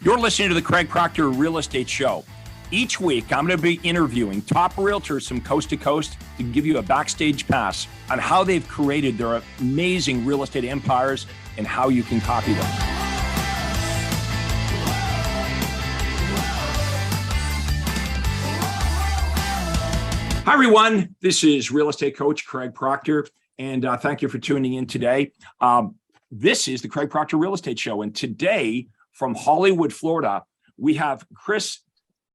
You're listening to the Craig Proctor Real Estate Show. Each week, I'm going to be interviewing top realtors from coast to coast to give you a backstage pass on how they've created their amazing real estate empires and how you can copy them. Hi, everyone. This is real estate coach Craig Proctor, and thank you for tuning in today. This is the Craig Proctor Real Estate Show, and today from Hollywood, Florida, we have Kristine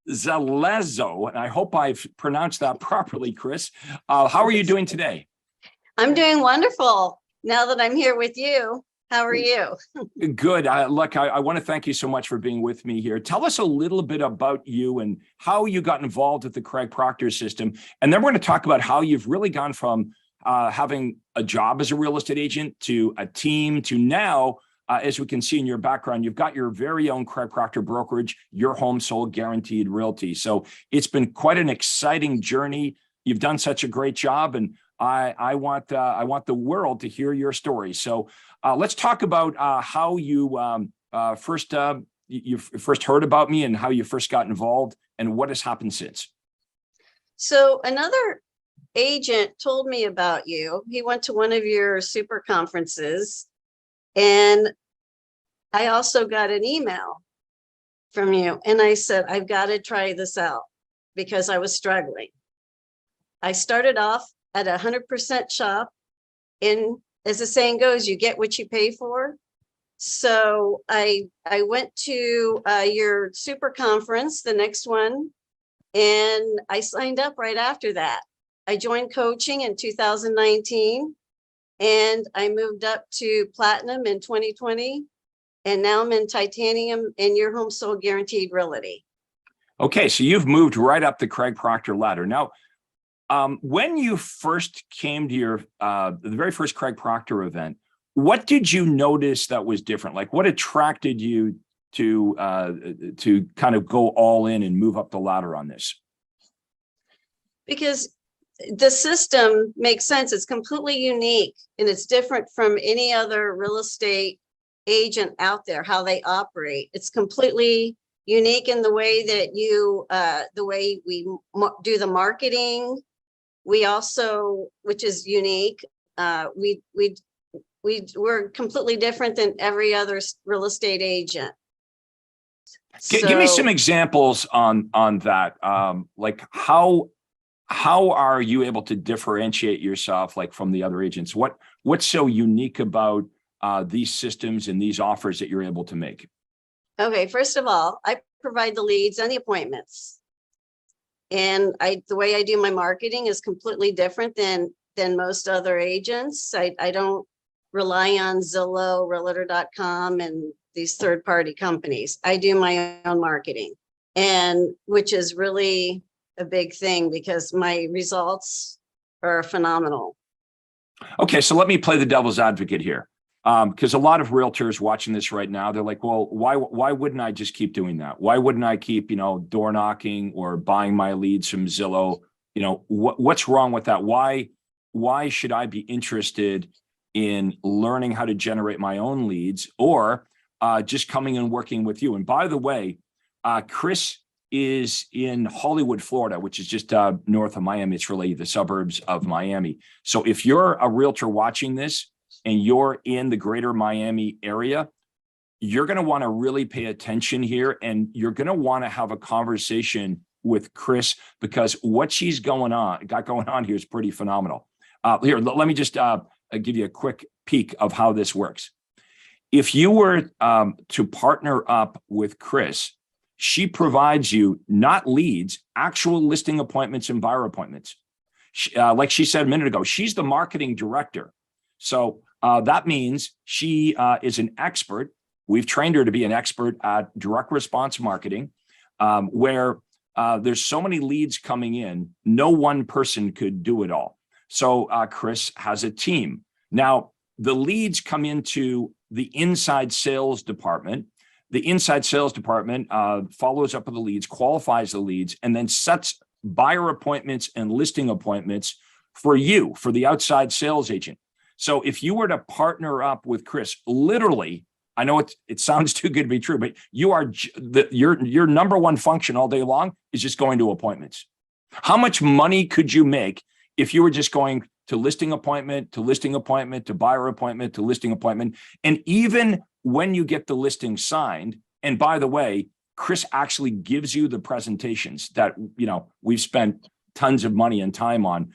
Zelazo, and I hope I've pronounced that properly, Chris. How are you doing today? I'm doing wonderful now that I'm here with you. How are you? Good. Look, I want to thank you so much for being with me here. Tell us a little bit about you and how you got involved with the Craig Proctor system. And then we're going to talk about how you've really gone from having a job as a real estate agent to a team to now, as we can see in your background, you've got your very own Craig Proctor brokerage, Your Home Sold Guaranteed Realty. So it's been quite an exciting journey. You've done such a great job, and I want the world to hear your story. So let's talk about how you first heard about me and how you first got involved and what has happened since. So another agent told me about you. He went to one of your super conferences, and I also got an email from you. And I said, I've got to try this out because I was struggling. I started off at 100% shop, and as the saying goes, you get what you pay for. So I went to your super conference, the next one, and I signed up right after that. I joined coaching in 2019, and I moved up to platinum in 2020. And now I'm in titanium in Your Home Sold Guaranteed Realty. Okay, so you've moved right up the Craig Proctor ladder. Now, when you first came to your the very first Craig Proctor event, what did you notice that was different? Like, what attracted you to kind of go all in and move up the ladder on this? Because the system makes sense. It's completely unique, and it's different from any other real estate agent out there, how they operate. It's completely unique in the way that you, the way we do the marketing. We also, which is unique, we're completely different than every other real estate agent. Give me some examples on that. Like how are you able to differentiate yourself like from the other agents? What's so unique about these systems and these offers that you're able to make? Okay, first of all, I provide the leads and the appointments. And the way I do my marketing is completely different than most other agents. I don't rely on Zillow, Realtor.com, and these third-party companies. I do my own marketing, and which is really a big thing because my results are phenomenal. Okay, so let me play the devil's advocate here. Because a lot of realtors watching this right now, they're like, well, why wouldn't I just keep doing that? Why wouldn't I keep, door knocking or buying my leads from Zillow? What's wrong with that? Why should I be interested in learning how to generate my own leads or just coming and working with you? And by the way, Chris is in Hollywood, Florida, which is just north of Miami. It's really the suburbs of Miami. So if you're a realtor watching this, and you're in the greater Miami area, you're going to want to really pay attention here, and you're going to want to have a conversation with Chris because what she's got going on here is pretty phenomenal. Here, let me just give you a quick peek of how this works. If you were to partner up with Chris, she provides you not leads, actual listing appointments and buyer appointments. Like she said a minute ago, she's the marketing director. So that means she is an expert. We've trained her to be an expert at direct response marketing, where there's so many leads coming in, no one person could do it all. So Chris has a team. Now, the leads come into the inside sales department. The inside sales department follows up with the leads, qualifies the leads, and then sets buyer appointments and listing appointments for you, for the outside sales agent. So if you were to partner up with Chris, literally I know it sounds too good to be true, but your number one function all day long is just going to appointments. How much money could you make if you were just going to listing appointment, to listing appointment, to buyer appointment, to listing appointment? And even when you get the listing signed, and by the way, Chris actually gives you the presentations that, we've spent tons of money and time on.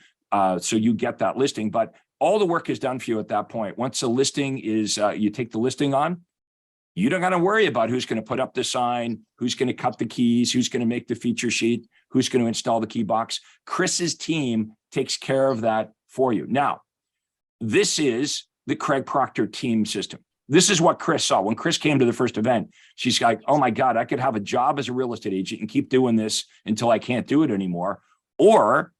So you get that listing, but all the work is done for you at that point. Once the listing is, you take the listing on, you don't got to worry about who's going to put up the sign, who's going to cut the keys, who's going to make the feature sheet, who's going to install the key box. Chris's team takes care of that for you. Now, this is the Craig Proctor team system. This is what Chris saw. When Chris came to the first event, she's like, oh my God, I could have a job as a real estate agent and keep doing this until I can't do it anymore. Or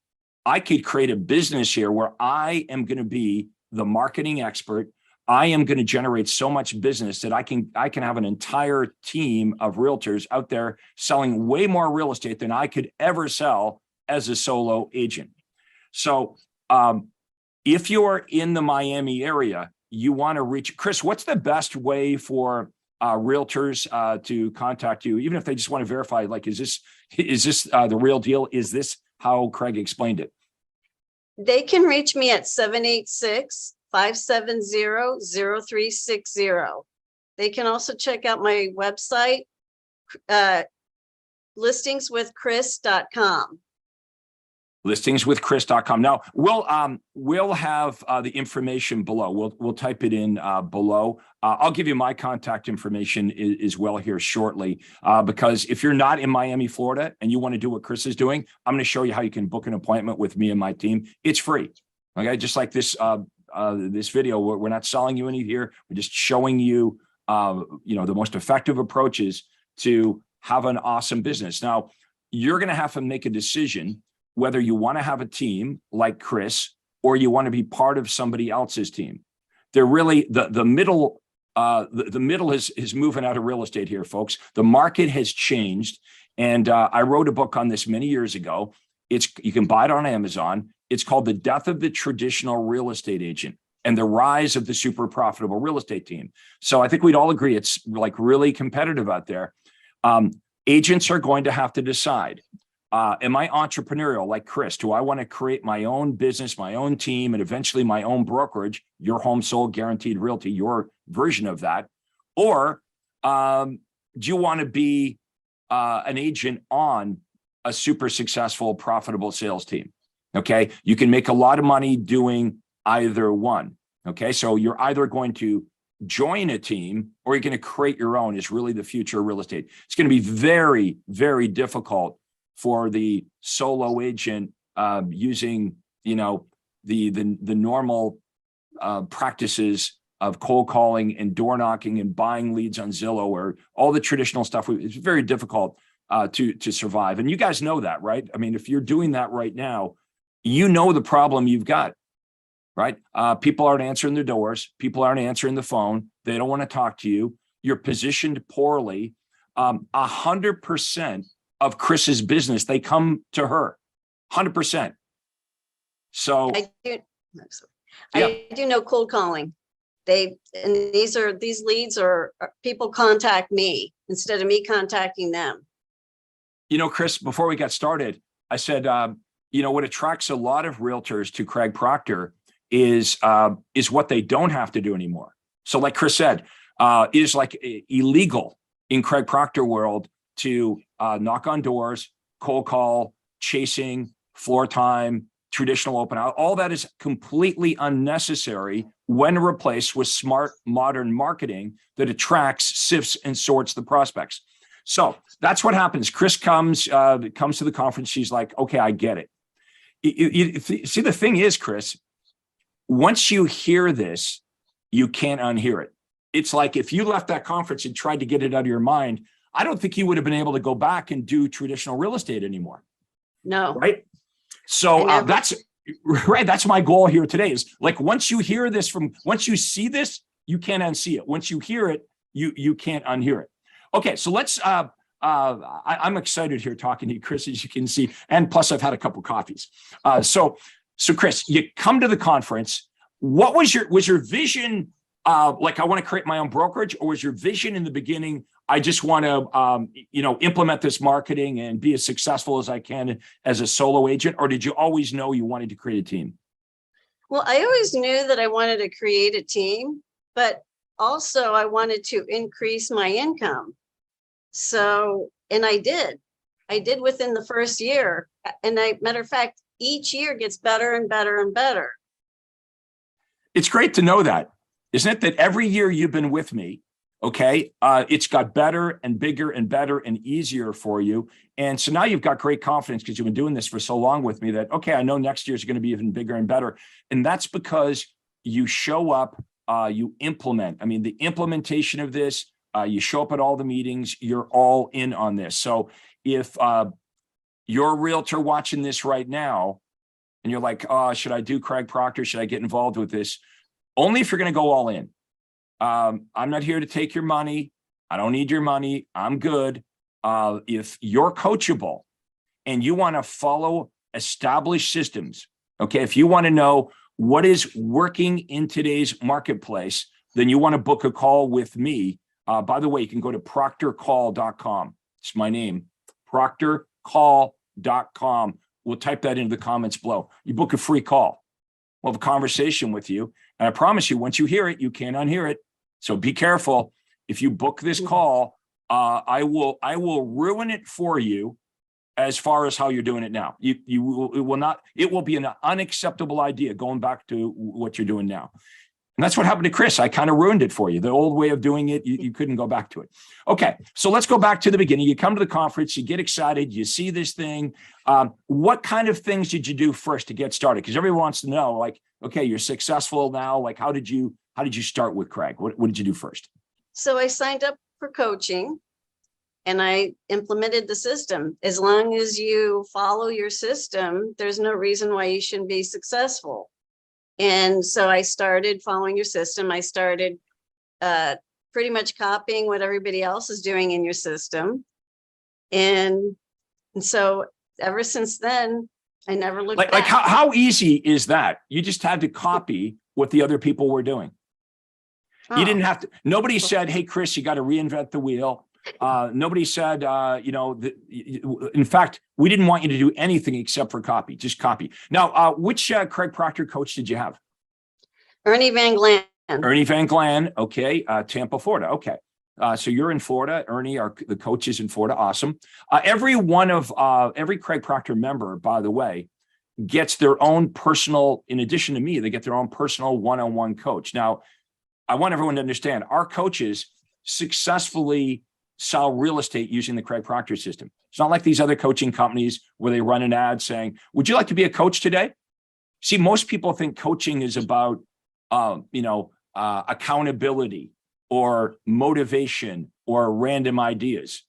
I could create a business here where I am going to be the marketing expert. I am going to generate so much business that I can have an entire team of realtors out there selling way more real estate than I could ever sell as a solo agent. So if you're in the Miami area, you want to reach Chris. What's the best way for realtors to contact you, even if they just want to verify, like, is this the real deal? Is this how Craig explained it? They can reach me at 786-570-0360. They can also check out my website, listingswithchris.com. Listingswithchris.com. Now we'll have the information below. We'll type it in below. I'll give you my contact information as well here shortly, because if you're not in Miami, Florida, and you want to do what Chris is doing, I'm going to show you how you can book an appointment with me and my team. It's free. Okay, just like this this video, we're not selling you any here. We're just showing you the most effective approaches to have an awesome business. Now you're going to have to make a decision whether you want to have a team like Chris or you want to be part of somebody else's team. They're really the middle. The middle is moving out of real estate here, folks. The market has changed, and I wrote a book on this many years ago. You can buy it on Amazon. It's called The Death of the Traditional Real Estate Agent and the Rise of the Super Profitable Real Estate Team. So I think we'd all agree it's like really competitive out there. Agents are going to have to decide. Am I entrepreneurial like Chris? Do I want to create my own business, my own team, and eventually my own brokerage, your home sold guaranteed realty, your version of that? Or do you want to be an agent on a super successful, profitable sales team? Okay, you can make a lot of money doing either one. Okay, so you're either going to join a team or you're going to create your own. Is really the future of real estate. It's going to be very, very difficult for the solo agent using, the normal practices of cold calling and door knocking and buying leads on Zillow or all the traditional stuff. It's very difficult to survive. And you guys know that, right? I mean, if you're doing that right now, you know the problem you've got, right? People aren't answering their doors. People aren't answering the phone. They don't want to talk to you. You're positioned poorly. 100% of Chris's business, they come to her, 100%. So I do know cold calling. These leads are people contact me instead of me contacting them. Chris, before we got started, I said, what attracts a lot of realtors to Craig Proctor is what they don't have to do anymore. So like Chris said, it is like illegal in Craig Proctor world to knock on doors, cold call, chasing, floor time, traditional open house. All that is completely unnecessary when replaced with smart, modern marketing that attracts, sifts, and sorts the prospects. So that's what happens. Chris comes to the conference. She's like, okay, I get it. See, the thing is, Chris, once you hear this, you can't unhear it. It's like if you left that conference and tried to get it out of your mind, I don't think you would have been able to go back and do traditional real estate anymore. No. Right. So that's right. That's my goal here today is like, once you hear this once you see this, you can't unsee it. Once you hear it, you can't unhear it. Okay. So let's, I'm excited here talking to you, Chris, as you can see, and plus I've had a couple coffees. So Chris, you come to the conference. What was your vision like I want to create my own brokerage, or was your vision in the beginning, I just want to, implement this marketing and be as successful as I can as a solo agent? Or did you always know you wanted to create a team? Well, I always knew that I wanted to create a team, but also I wanted to increase my income. So, and I did within the first year. And matter of fact, each year gets better and better and better. It's great to know that, isn't it? That every year you've been with me, okay, it's got better and bigger and better and easier for you. And so now you've got great confidence because you've been doing this for so long with me that, okay, I know next year's going to be even bigger and better. And that's because you show up, you implement. I mean, the implementation of this, you show up at all the meetings, you're all in on this. So if you're a realtor watching this right now, and you're like, oh, should I do Craig Proctor? Should I get involved with this? Only if you're going to go all in. I'm not here to take your money. I don't need your money. I'm good. If you're coachable and you want to follow established systems, okay, if you want to know what is working in today's marketplace, then you want to book a call with me. By the way, you can go to proctorcall.com. It's my name, proctorcall.com. We'll type that into the comments below. You book a free call. We'll have a conversation with you. And I promise you, once you hear it, you can't unhear it. So be careful. If you book this call, I will ruin it for you as far as how you're doing it now. It will be an unacceptable idea going back to what you're doing now. And that's what happened to Chris. I kind of ruined it for you. The old way of doing it, you couldn't go back to it. Okay, so let's go back to the beginning. You come to the conference, you get excited, you see this thing. What kind of things did you do first to get started? Because everyone wants to know, like, okay, you're successful now. Like, how did you start with Craig? What did you do first? So I signed up for coaching and I implemented the system. As long as you follow your system, there's no reason why you shouldn't be successful. And so I started following your system. I started pretty much copying what everybody else is doing in your system. And so ever since then, I never looked back. Like how easy is that? You just had to copy what the other people were doing. You didn't have to. Nobody said, hey, Chris, you got to reinvent the wheel. Nobody said, in fact, we didn't want you to do anything except for copy, just copy. Now, which Craig Proctor coach did you have? Ernie Van Glan. Ernie Van Glan. Okay. Tampa, Florida. Okay. So you're in Florida. Ernie, the coach is in Florida. Awesome. Every Craig Proctor member, by the way, gets their own personal, in addition to me, they get their own personal one-on-one coach. Now, I want everyone to understand our coaches successfully sell real estate using the Craig Proctor system. It's not like these other coaching companies where they run an ad saying, would you like to be a coach today? See, most people think coaching is about, accountability or motivation or random ideas.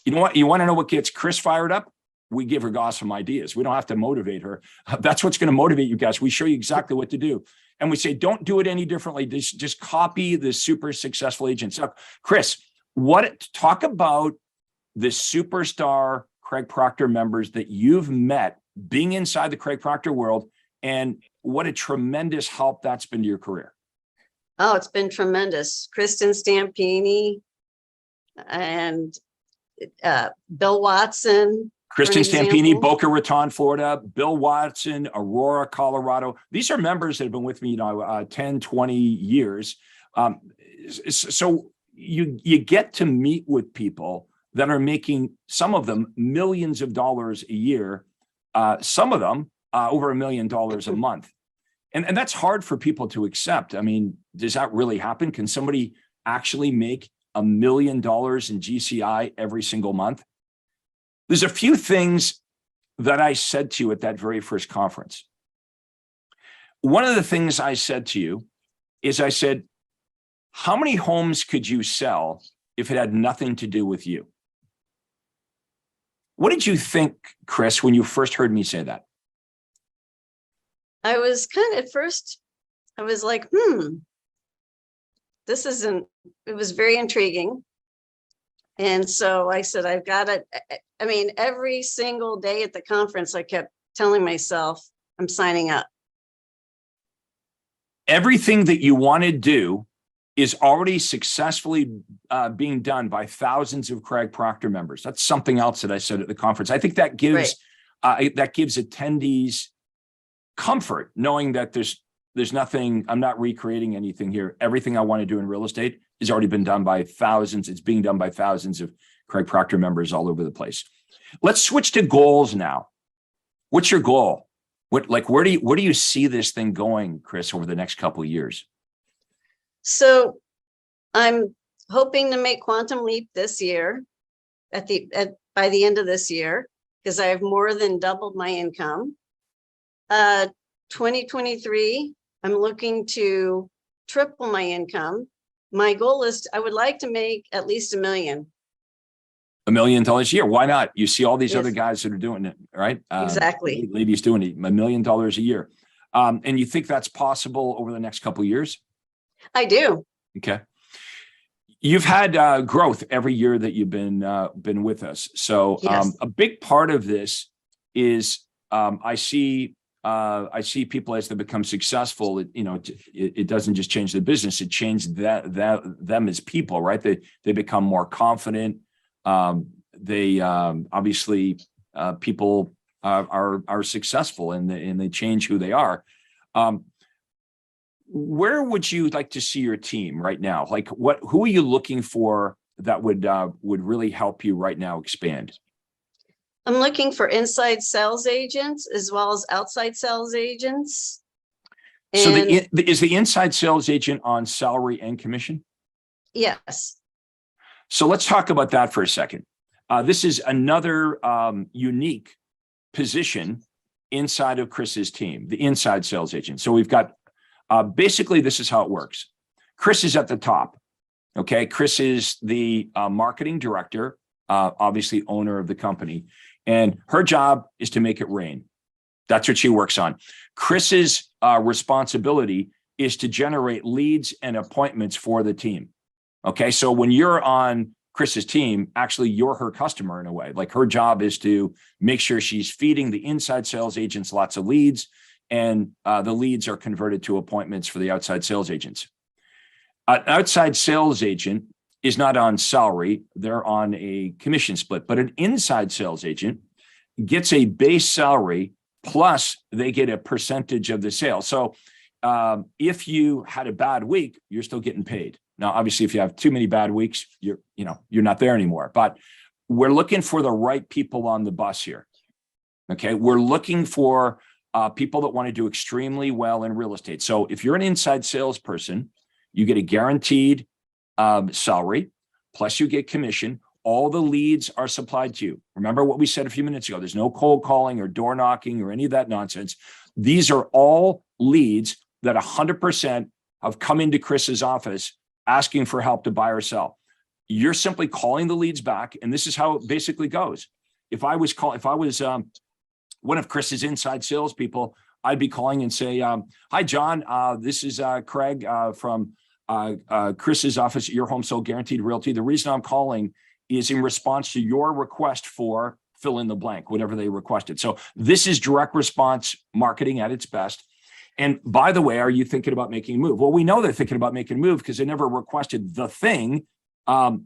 You know what? You want to know what gets Chris fired up? We give her awesome ideas. We don't have to motivate her. That's what's going to motivate you guys. We show you exactly what to do. And we say, don't do it any differently. Just copy the super successful agents. So, Chris, talk about the superstar Craig Proctor members that you've met being inside the Craig Proctor world, and what a tremendous help that's been to your career. Oh, it's been tremendous. Kristen Stampini and Bill Watson. Kristine Stampini, Boca Raton, Florida, Bill Watson, Aurora, Colorado. These are members that have been with me, 10, 20 years. So you get to meet with people that are making, some of them, millions of dollars a year, some of them over $1 million a month. And that's hard for people to accept. I mean, does that really happen? Can somebody actually make $1 million in GCI every single month? There's a few things that I said to you at that very first conference. One of the things I said to you is I said, how many homes could you sell if it had nothing to do with you? What did you think, Chris, when you first heard me say that? I was at first, I was like, this isn't, it was very intriguing. And so I said, I've got it. I mean, every single day at the conference, I kept telling myself, I'm signing up. Everything that you want to do is already successfully being done by thousands of Craig Proctor members. That's something else that I said at the conference. I think that gives attendees comfort, knowing that there's nothing, I'm not recreating anything here. Everything I want to do in real estate has already been done by thousands. It's being done by thousands of Craig Proctor members all over the place. Let's switch to goals now. What's your goal? Where do you see this thing going, Chris, over the next couple of years? So I'm hoping to make quantum leap this year by the end of this year, because I have more than doubled my income. 2023, I'm looking to triple my income. My goal is I would like to make at least $1 million. $1 million a year. Why not? You see all these other guys that are doing it, right? Exactly. Ladies doing it, $1 million a year. And you think that's possible over the next couple of years? I do. Okay. You've had growth every year that you've been with us. So Yes. A big part of this is I see people as they become successful. It doesn't just change the business; it changed them as people, right? They become more confident. They obviously people are successful and they change who they are. Where would you like to see your team right now? Like who are you looking for that would really help you right now expand? I'm looking for inside sales agents as well as outside sales agents. So is the inside sales agent on salary and commission? Yes. So let's talk about that for a second. This is another unique position inside of Chris's team, the inside sales agent. So we've got basically, this is how it works. Chris is at the top. Okay. Chris is the marketing director, obviously owner of the company, and her job is to make it rain. That's what she works on. Chris's responsibility is to generate leads and appointments for the team. Okay. So when you're on Chris's team, actually you're her customer in a way. Like her job is to make sure she's feeding the inside sales agents lots of leads, and the leads are converted to appointments for the outside sales agents. An outside sales agent is not on salary. They're on a commission split, but an inside sales agent gets a base salary plus they get a percentage of the sale. So if you had a bad week, you're still getting paid. Now, obviously, if you have too many bad weeks, you're not there anymore. But we're looking for the right people on the bus here. Okay, we're looking for people that want to do extremely well in real estate. So if you're an inside salesperson, you get a guaranteed salary, plus you get commission. All the leads are supplied to you. Remember what we said a few minutes ago. There's no cold calling or door knocking or any of that nonsense. These are all leads that 100% have come into Chris's office asking for help to buy or sell. You're simply calling the leads back, and this is how it basically goes. If I was one of Chris's inside salespeople, I'd be calling and say, "Hi, John. This is Craig from Chris's office at Your Home Sold Guaranteed Realty. The reason I'm calling is in response to your request for fill in the blank, whatever they requested." So this is direct response marketing at its best. And by the way, are you thinking about making a move? Well, we know they're thinking about making a move because they never requested the thing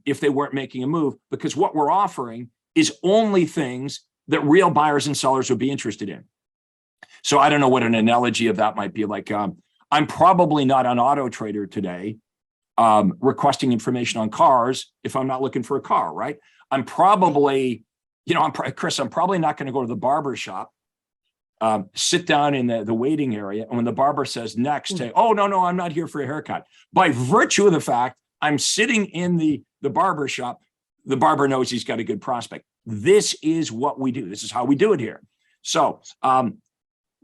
if they weren't making a move, because what we're offering is only things that real buyers and sellers would be interested in. So I don't know what an analogy of that might be. Like, I'm probably not on Auto Trader today requesting information on cars if I'm not looking for a car, right? I'm probably, Chris, I'm probably not going to go to the barber shop, sit down in the waiting area, and when the barber says next, say, "Oh, no, I'm not here for a haircut." By virtue of the fact I'm sitting in the barber shop, the barber knows he's got a good prospect. This is what we do. This is how we do it here. So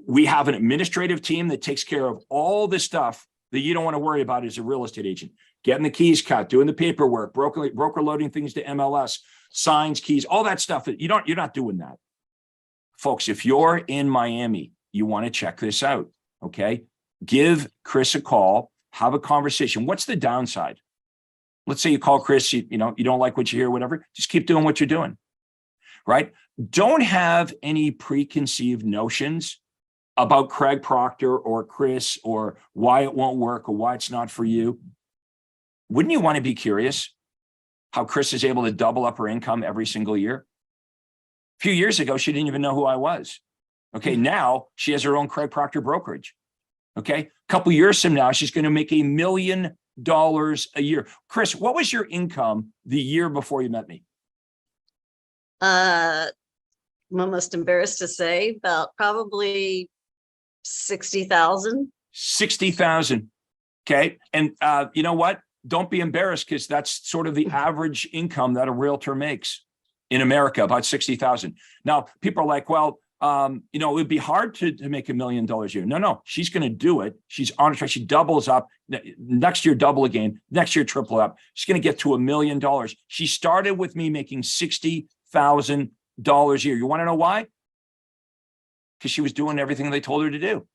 we have an administrative team that takes care of all the stuff that you don't want to worry about as a real estate agent. Getting the keys cut, doing the paperwork, broker loading things to MLS, signs, keys, all that stuff. You're not doing that. Folks, if you're in Miami, you want to check this out, okay? Give Chris a call, have a conversation. What's the downside? Let's say you call Chris, you don't like what you hear, whatever, just keep doing what you're doing, right? Don't have any preconceived notions about Craig Proctor or Chris or why it won't work or why it's not for you. Wouldn't you want to be curious how Chris is able to double up her income every single year? A few years ago, she didn't even know who I was. Okay, now she has her own Craig Proctor brokerage. Okay, a couple years from now, she's going to make $1 million a year. Chris, what was your income the year before you met me? I'm almost embarrassed to say, about probably 60,000. 60,000. Okay, and you know what? Don't be embarrassed, because that's sort of the average income that a realtor makes in America, about 60,000. Now, people are like, well, you know, it would be hard to make $1 million a year. No, she's going to do it. She's on track. She doubles up next year, double again, next year, triple up. She's going to get to $1 million. She started with me making $60,000 a year. You want to know why? Because she was doing everything they told her to do,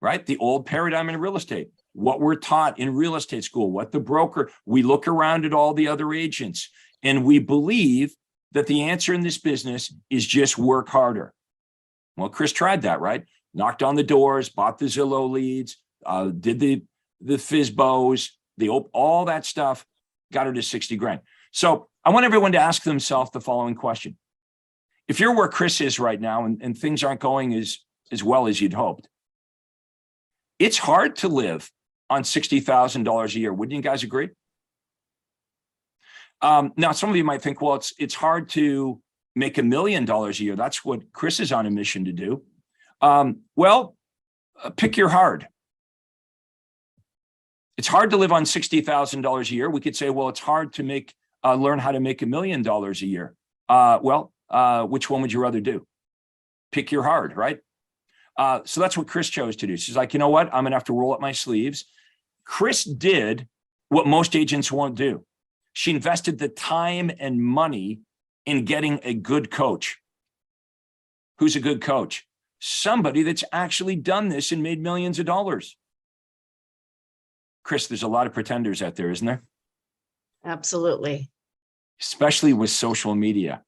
right? The old paradigm in real estate, what we're taught in real estate school, what the broker, we look around at all the other agents and we believe that the answer in this business is just work harder. Well, Chris tried that, right? Knocked on the doors, bought the Zillow leads, did the FSBOs, all that stuff, got her to 60 grand. So I want everyone to ask themselves the following question. If you're where Chris is right now and things aren't going as well as you'd hoped, it's hard to live on $60,000 a year. Wouldn't you guys agree? Now, some of you might think, well, it's hard to make $1 million a year. That's what Chris is on a mission to do. Pick your hard. It's hard to live on $60,000 a year. We could say, well, it's hard to learn how to make $1 million a year. Which one would you rather do? Pick your hard, right? So that's what Chris chose to do. She's like, you know what? I'm gonna have to roll up my sleeves. Chris did what most agents won't do. She invested the time and money in getting a good coach. Who's a good coach? Somebody that's actually done this and made millions of dollars. Chris, there's a lot of pretenders out there, isn't there? Absolutely. Especially with social media,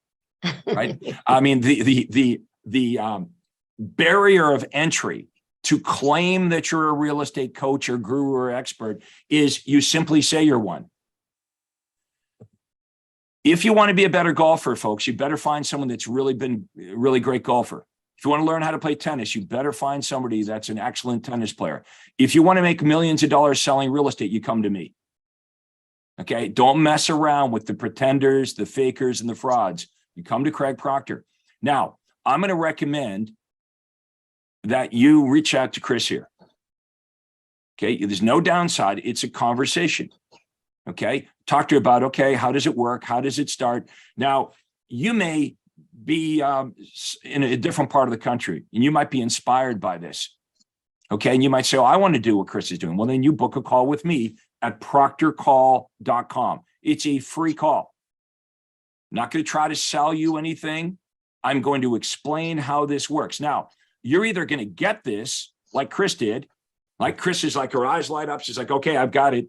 right? I mean, the barrier of entry to claim that you're a real estate coach or guru or expert is you simply say you're one. If you want to be a better golfer, folks, you better find someone that's really been a really great golfer. If you want to learn how to play tennis, you better find somebody that's an excellent tennis player. If you want to make millions of dollars selling real estate, you come to me. Okay, don't mess around with the pretenders, the fakers, and the frauds. You come to Craig Proctor. Now, I'm going to recommend that you reach out to Chris here. Okay, there's no downside. It's a conversation. Okay, talk to her about, okay, how does it work? How does it start? Now, you may be in a different part of the country, and you might be inspired by this. Okay, and you might say, oh, I want to do what Chris is doing. Well, then you book a call with me at proctorcall.com. It's a free call. I'm not going to try to sell you anything. I'm going to explain how this works. Now, you're either going to get this like Chris did, like Chris is like, her eyes light up. She's like, okay, I've got it.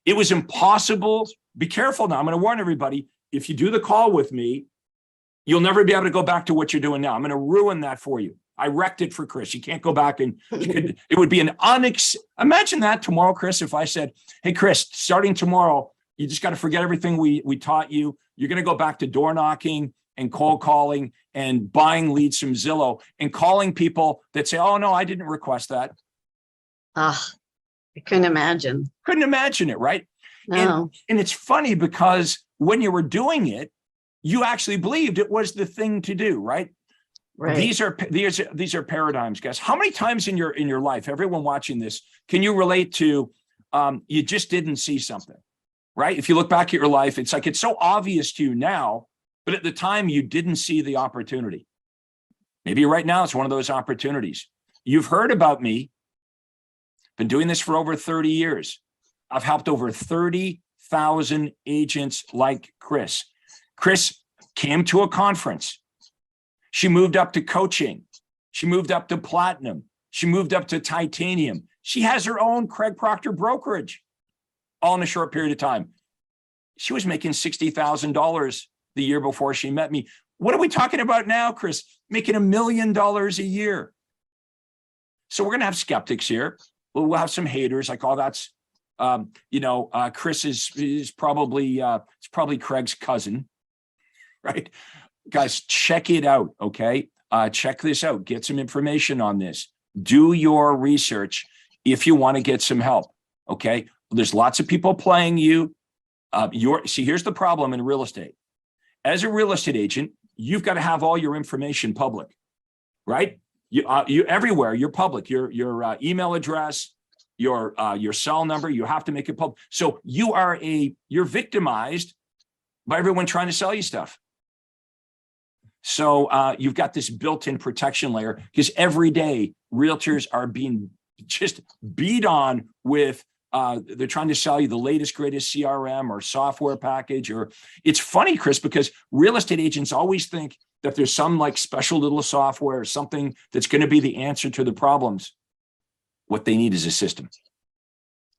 It was impossible. Be careful now. I'm going to warn everybody. If you do the call with me, you'll never be able to go back to what you're doing now. I'm going to ruin that for you. I wrecked it for Chris. You can't go back and it would be an imagine that tomorrow, Chris, if I said, hey, Chris, starting tomorrow, you just got to forget everything we taught you. You're going to go back to door knocking and cold calling and buying leads from Zillow and calling people that say, oh, no, I didn't request that. I couldn't imagine. Couldn't imagine it, right? No. And it's funny because when you were doing it, you actually believed it was the thing to do, right? Right. These are paradigms, guys. How many times in your life, everyone watching this, can you relate to you just didn't see something, right? If you look back at your life, it's like it's so obvious to you now, but at the time you didn't see the opportunity. Maybe right now it's one of those opportunities. You've heard about me. Been doing this for over 30 years. I've helped over 30,000 agents like Chris. Chris came to a conference. She moved up to coaching. She moved up to platinum. She moved up to titanium. She has her own Craig Proctor brokerage, all in a short period of time. She was making $60,000 the year before she met me. What are we talking about now, Chris? Making $1 million a year. So we're going to have skeptics here. We'll have some haters like, oh, that's Chris is probably it's probably Craig's cousin, right? Guys, check it out. Okay. Check this out. Get some information on this. Do your research if you want to get some help. Okay. There's lots of people playing you. See, here's the problem in real estate. As a real estate agent, you've got to have all your information public, right? You everywhere, you're public. Your email address, your cell number, you have to make it public. So you're victimized by everyone trying to sell you stuff. So you've got this built-in protection layer because every day realtors are being just beat on with they're trying to sell you the latest, greatest CRM or software package. Or it's funny, Chris, because real estate agents always think that there's some like special little software or something that's going to be the answer to the problems. What they need is a system.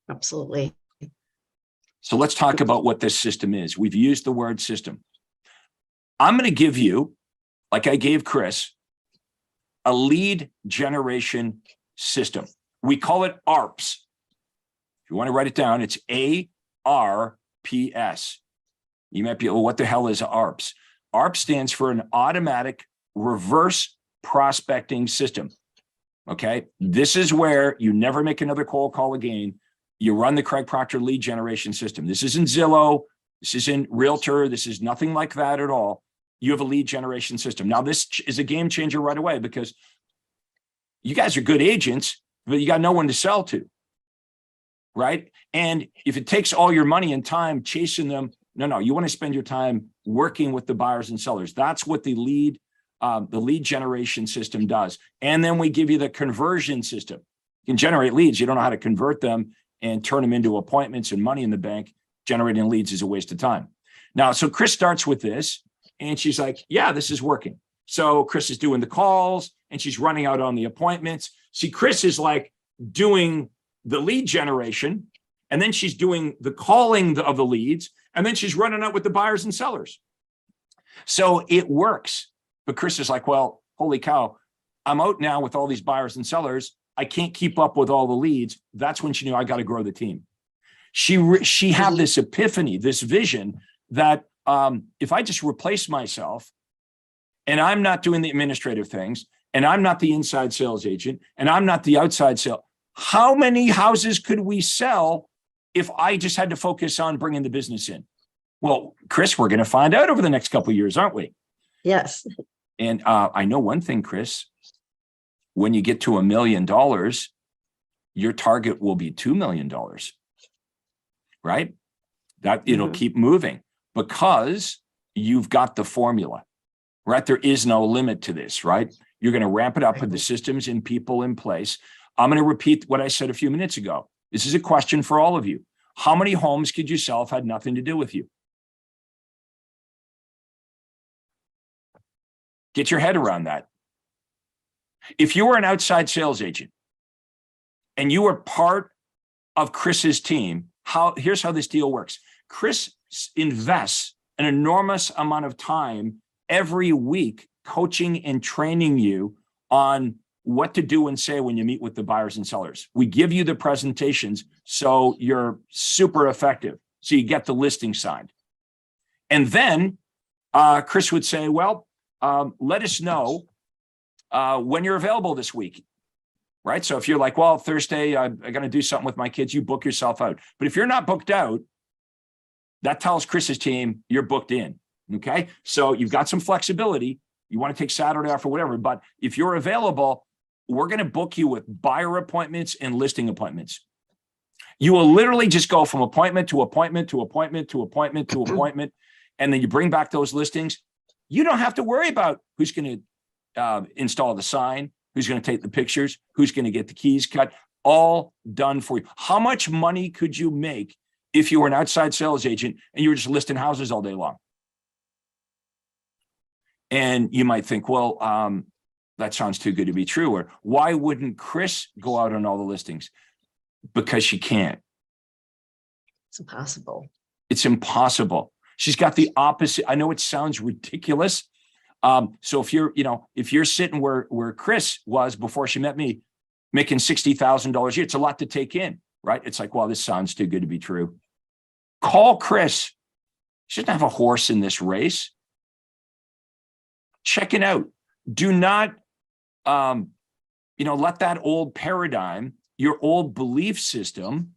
Absolutely. So let's talk about what this system is. We've used the word system. I'm going to give you, like I gave Chris, a lead generation system. We call it ARPS. If you want to write it down, it's ARPS. You might be, well, what the hell is ARPS? ARPS stands for an automatic reverse prospecting system. Okay. This is where you never make another cold call again. You run the Craig Proctor lead generation system. This isn't Zillow. This isn't Realtor. This is nothing like that at all. You have a lead generation system. Now, this is a game changer right away because you guys are good agents, but you got no one to sell to, right? And if it takes all your money and time chasing them, no, you want to spend your time working with the buyers and sellers. That's what the lead generation system does. And then we give you the conversion system. You can generate leads. You don't know how to convert them and turn them into appointments and money in the bank. Generating leads is a waste of time. Now, so Chris starts with this and she's like, yeah, this is working. So Chris is doing the calls and she's running out on the appointments. See, Chris is like doing the lead generation and then she's doing the calling of the leads and then she's running out with the buyers and sellers. So it works. But Chris is like, well, holy cow, I'm out now with all these buyers and sellers. I can't keep up with all the leads. That's when she knew I got to grow the team. She had this epiphany, this vision that if I just replace myself and I'm not doing the administrative things and I'm not the inside sales agent and I'm not the outside sale, how many houses could we sell if I just had to focus on bringing the business in? Well, Chris, we're going to find out over the next couple of years, aren't we? Yes. And I know one thing, Chris, when you get to $1 million, your target will be $2 million, right? That it'll keep moving because you've got the formula, right? There is no limit to this, right? You're going to ramp it up with the systems and people in place. I'm going to repeat what I said a few minutes ago. This is a question for all of you. How many homes could you sell if had nothing to do with you? Get your head around that. If you were an outside sales agent and you were part of Chris's team, here's how this deal works. Chris invests an enormous amount of time every week coaching and training you on what to do and say when you meet with the buyers and sellers. We give you the presentations so you're super effective. So you get the listing signed. And then Chris would say, well, let us know when you're available this week, right? So if you're like, well, Thursday, I'm going to do something with my kids, you book yourself out. But if you're not booked out, that tells Chris's team you're booked in, okay? So you've got some flexibility. You want to take Saturday off or whatever, but if you're available, we're going to book you with buyer appointments and listing appointments. You will literally just go from appointment to appointment to appointment to appointment to appointment, and then you bring back those listings. You don't have to worry about who's going to install the sign, who's going to take the pictures, who's going to get the keys cut, all done for you. How much money could you make if you were an outside sales agent and you were just listing houses all day long? And you might think, well, that sounds too good to be true. Or why wouldn't Chris go out on all the listings? Because she can't. It's impossible. It's impossible. She's got the opposite. I know it sounds ridiculous. So if you're sitting where Chris was before she met me, making $60,000 a year, it's a lot to take in. right? It's like, well, this sounds too good to be true. Call Chris. She doesn't have a horse in this race. Check it out. Do not, let that old paradigm, your old belief system,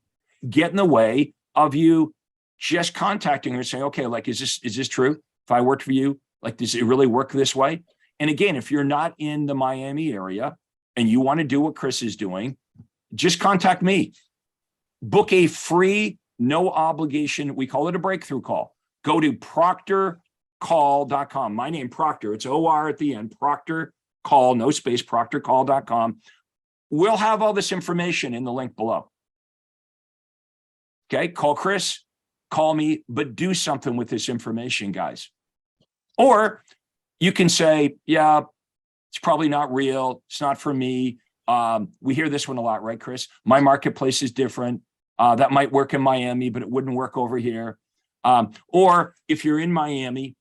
get in the way of you just contacting her and saying, okay, like, is this true? If I worked for you, like, does it really work this way? And again, if you're not in the Miami area and you want to do what Chris is doing, just contact me. Book a free, no obligation. We call it a breakthrough call. Go to proctorcall.com. My name, Proctor. It's OR at the end. Proctor Call, no space, proctorcall.com. We'll have all this information in the link below. Okay, call Chris, call me, but do something with this information, guys. Or you can say, yeah, it's probably not real. It's not for me. We hear this one a lot, right, Chris? My marketplace is different. That might work in Miami, but it wouldn't work over here. Or if you're in Miami,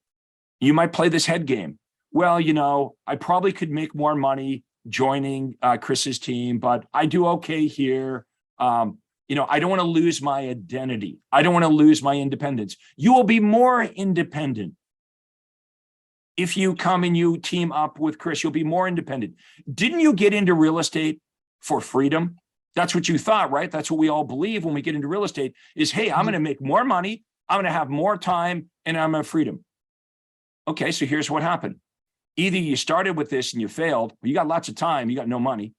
you might play this head game. Well, I probably could make more money joining Chris's team, but I do okay here. I don't want to lose my identity. I don't want to lose my independence. You will be more independent. If you come and you team up with Chris, you'll be more independent. Didn't you get into real estate for freedom? That's what you thought, right? That's what we all believe when we get into real estate is, hey, I'm going to make more money. I'm going to have more time and I'm going to have freedom. Okay, so here's what happened. Either you started with this and you failed, you got lots of time, you got no money,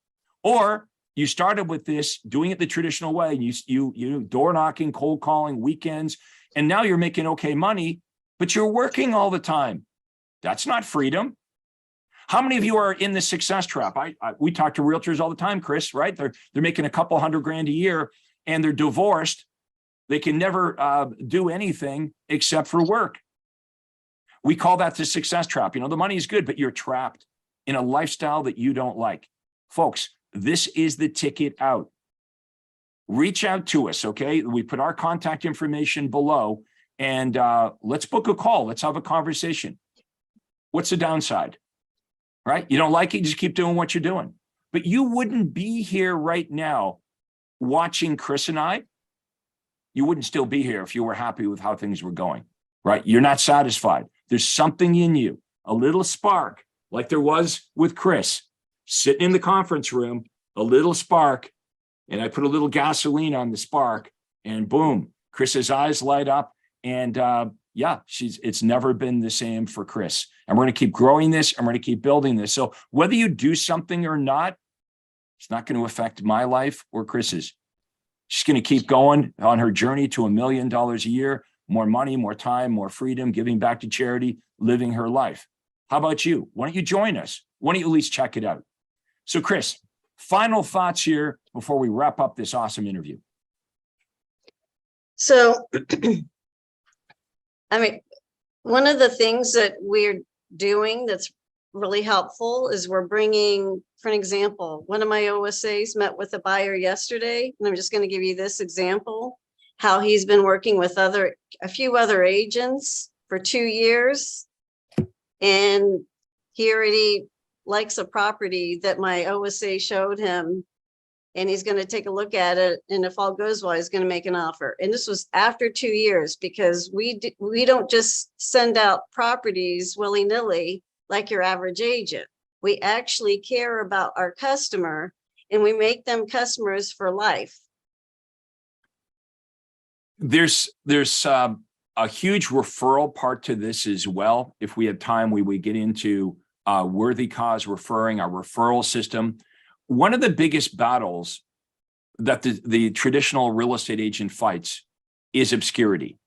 or you started with this, doing it the traditional way, and you door knocking, cold calling, weekends, and now you're making okay money, but you're working all the time. That's not freedom. How many of you are in the success trap? We talk to realtors all the time, Chris, right? They're making a couple $100,000 a year and they're divorced. They can never do anything except for work. We call that the success trap. The money is good, but you're trapped in a lifestyle that you don't like. Folks, this is the ticket out. Reach out to us, okay? We put our contact information below and let's book a call. Let's have a conversation. What's the downside, right? You don't like it, just keep doing what you're doing. But you wouldn't be here right now watching Chris and I. You wouldn't still be here if you were happy with how things were going, right? You're not satisfied. There's something in you, a little spark, like there was with Chris, sitting in the conference room, a little spark, and I put a little gasoline on the spark, and boom, Chris's eyes light up, and it's never been the same for Chris. And we're going to keep growing this, and we're going to keep building this. So whether you do something or not, it's not going to affect my life or Chris's. She's going to keep going on her journey to $1 million a year. More money, more time, more freedom, giving back to charity, living her life. How about you? Why don't you join us? Why don't you at least check it out? So, Chris, final thoughts here before we wrap up this awesome interview. So, one of the things that we're doing that's really helpful is we're bringing, for an example, one of my OSAs met with a buyer yesterday, and I'm just going to give you this example. How he's been working with a few other agents for 2 years. And he already likes a property that my OSA showed him, and he's going to take a look at it. And if all goes well, he's going to make an offer. And this was after 2 years, because we don't just send out properties willy-nilly like your average agent. We actually care about our customer, and we make them customers for life. There's a huge referral part to this as well. If we had time, we would get into worthy cause referring, our referral system. One of the biggest battles that the traditional real estate agent fights is obscurity.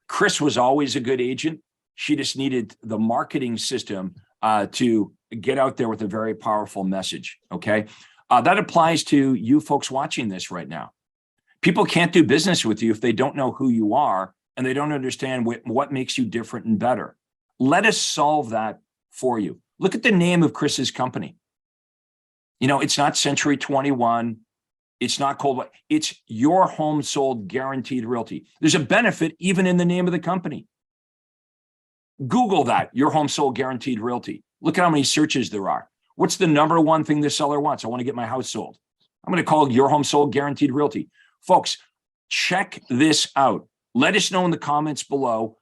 Chris was always a good agent. She just needed the marketing system to get out there with a very powerful message, okay? That applies to you folks watching this right now. People can't do business with you if they don't know who you are and they don't understand what makes you different and better. Let us solve that for you. Look at the name of Chris's company. It's not Century 21. It's not Coldwell. It's Your Home Sold Guaranteed Realty. There's a benefit even in the name of the company. Google that, Your Home Sold Guaranteed Realty. Look at how many searches there are. What's the number one thing the seller wants? I want to get my house sold. I'm going to call Your Home Sold Guaranteed Realty. Folks, check this out. Let us know in the comments below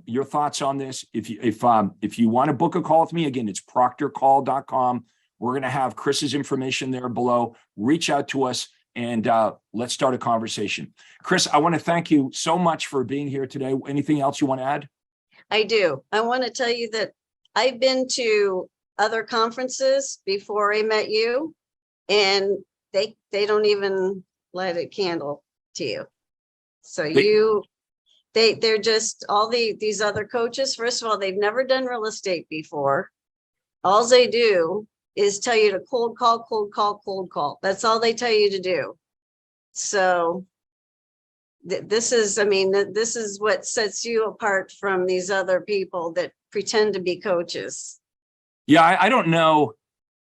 your thoughts on this. If you want to book a call with me, again, it's proctorcall.com. We're going to have Chris's information there below. Reach out to us and let's start a conversation. Chris, I want to thank you so much for being here today. Anything else you want to add? I do. I want to tell you that I've been to other conferences before I met you, and they don't even light a candle to you. So they're just all these other coaches. First of all, they've never done real estate before. All they do is tell you to cold call, cold call, cold call. That's all they tell you to do. So this is what sets you apart from these other people that pretend to be coaches. Yeah, I don't know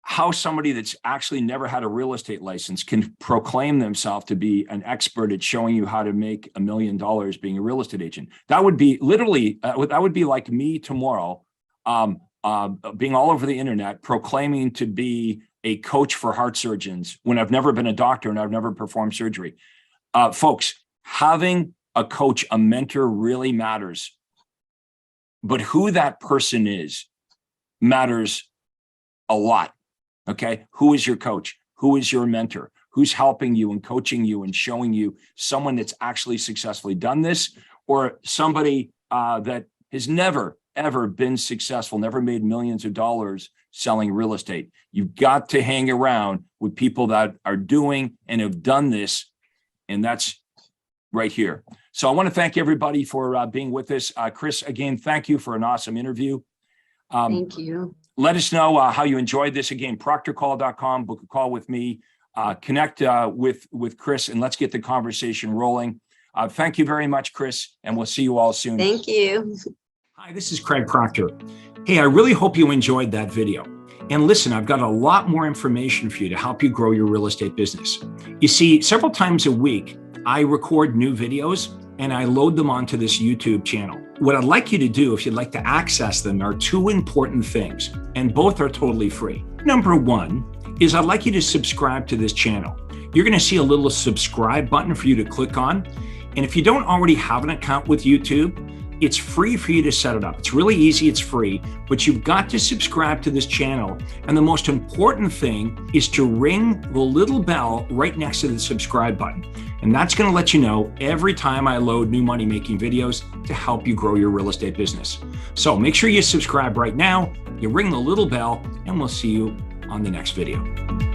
how somebody that's actually never had a real estate license can proclaim themselves to be an expert at showing you how to make $1 million being a real estate agent. That would be literally, that would be like me tomorrow, being all over the internet, proclaiming to be a coach for heart surgeons when I've never been a doctor and I've never performed surgery. Folks, having a coach, a mentor really matters. But who that person is matters a lot. Okay. Who is your coach? Who is your mentor? Who's helping you and coaching you and showing you someone that's actually successfully done this, or somebody that has never, ever been successful, never made millions of dollars selling real estate? You've got to hang around with people that are doing and have done this. And that's right here. So I want to thank everybody for being with us. Chris, again, thank you for an awesome interview. Thank you. Let us know how you enjoyed this. Again, proctorcall.com, book a call with me, connect with Chris, and let's get the conversation rolling. Thank you very much, Chris, and we'll see you all soon. Thank you. Hi, this is Craig Proctor. Hey, I really hope you enjoyed that video. And listen, I've got a lot more information for you to help you grow your real estate business. You see, several times a week, I record new videos and I load them onto this YouTube channel. What I'd like you to do, if you'd like to access them, are two important things, and both are totally free. Number one is I'd like you to subscribe to this channel. You're going to see a little subscribe button for you to click on. And if you don't already have an account with YouTube, it's free for you to set it up. It's really easy, it's free, but you've got to subscribe to this channel. And the most important thing is to ring the little bell right next to the subscribe button. And that's going to let you know every time I load new money-making videos to help you grow your real estate business. So make sure you subscribe right now, you ring the little bell, and we'll see you on the next video.